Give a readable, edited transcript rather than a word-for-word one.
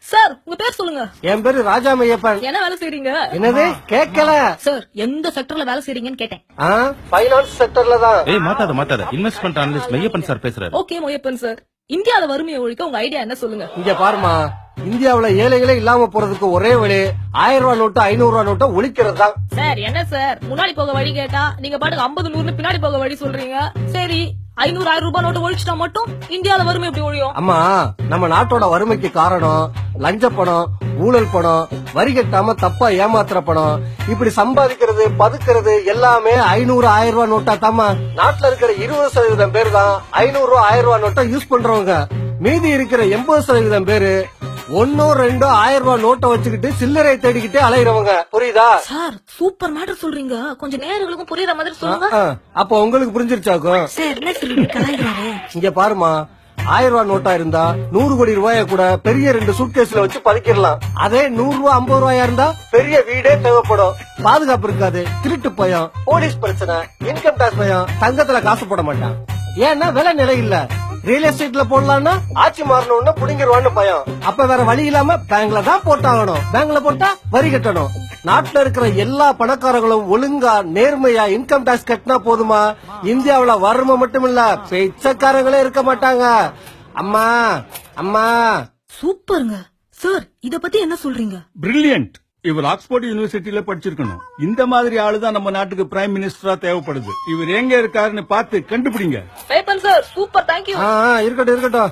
Sir உங்க பேர் சொல்லுங்க. என் பேரு ராஜா மையப்பன். என்ன வேலை செய்றீங்க? என்னது கேட்கல சார். எந்த செக்டர்ல வேலை செய்றீங்கன்னு கேட்டேன். ஃபைனான்ஸ் செக்டர்ல தான். ஏய் மாத்தாத இன்வெஸ்ட்மெண்ட் அனலிஸ்ட் மையப்பன் சார் பேசுறாரு. ஓகே மையப்பன் சார், இந்தியால வறுமையை ஒழிக்க உங்க ஐடியா என்ன சொல்லுங்க. இங்க பாருமா, இந்தியாவுல ஏழைகளே இல்லாம போறதுக்கு ஒரே வழி 1000 ரூபாய் நோட்டு 500 ரூபாய் நோட்டை ஒழிக்கிறது தான். சார் என்ன சார் முன்னாடி போக வழி கேட்டா நீங்க பாட்டுக்கு 50 100 பின்னாடி போக வழி சொல்றீங்க. சரி 500 1000 ரூபாய் நோட்டு ஒழிச்சிட்டா மட்டும் இந்தியால வறுமை எப்படி ஒழியும்? அம்மா, நம்ம நாட்டோட வறுமைக்கு காரணம் லஞ்ச பணம், ஊழல் பணம், வரி கட்டாம தப்பா ஏமாத்துற பணம், இப்படி சம்பாதிக்கிறது பதுக்கிறது எல்லாமே 500 1000 ரூபாய் நோட்டா தாமா. நாட்டுல இருக்கிற 20% பேர் தான் 500 ரூபாய் 1000 ரூபாய் நோட்டை யூஸ் பண்றவங்க. மீதி இருக்கிற 80% பேரு 1 2 1000 ரூபாய் நோட்டை வச்சுக்கிட்டு சில்லறை தேடிக்கிட்டே அலையிறவங்க. புரியுதா சார்? சூப்பர் மேட்டர் சொல்றீங்க, கொஞ்சம் நேயர்களுக்கும் புரியுற மாதிரி சொல்லுங்க. அப்ப உங்களுக்கு புரிஞ்சிருச்சாக்கும். சார் என்ன சொல்றீங்க? இங்க பாருமா, 1000 ரூபாய் நோட்டா இருந்தா 100 கோடி ரூபாய கூட பெரிய 2 சூட்கேஸ்ல வச்சு பதுக்கிடலாம். அதே 100 ரூபாய் 50 ரூபாயா இருந்தா பெரிய வீடே தேவைப்படும். பாதுகாப்பு இருக்காது, திருட்டு பயம், போலீஸ் பிரச்சனை, இன்கம் டாக்ஸ் பயம், தங்கத்துல காசு போட மாட்டான். ஏன்னா விலை நிலை இல்ல. ரியல் எஸ்டேட்ல போடலாம்னா ஆட்சி மாறணும்னு புடிங்கிருவான்னு பயம். அப்ப வேற வழி இல்லாம பேங்க்ல தான் போட்டாகணும். பேங்க்ல போட்டா வரி கட்டணும். நாட்டுல இருக்கிற எல்லா பணக்காரங்களும் ஒழுங்கா நேர்மையா இன்கம் டாக்ஸ் கட்டினா போதுமா, இந்தியாவுல வறுமை மட்டும் இல்ல பிச்சைக்காரங்களே இருக்க மாட்டாங்க. அம்மா அம்மா. சூப்பருங்க சார், இத பத்தி என்ன சொல்றீங்க? பிரில்லியன்ட். இவர் ஆக்ஸ்போர்ட் யூனிவர்சிட்டியில படிச்சிருக்கணும். இந்த மாதிரி ஆளுதான் நம்ம நாட்டுக்கு பிரைம் மினிஸ்டரா தேவைப்படுது. இவர் எங்க இருக்காருன்னு பார்த்து கண்டுபிடிங்க. Maiyappan sir super, thank you. இருக்கட்டும் இருக்கட்டும்.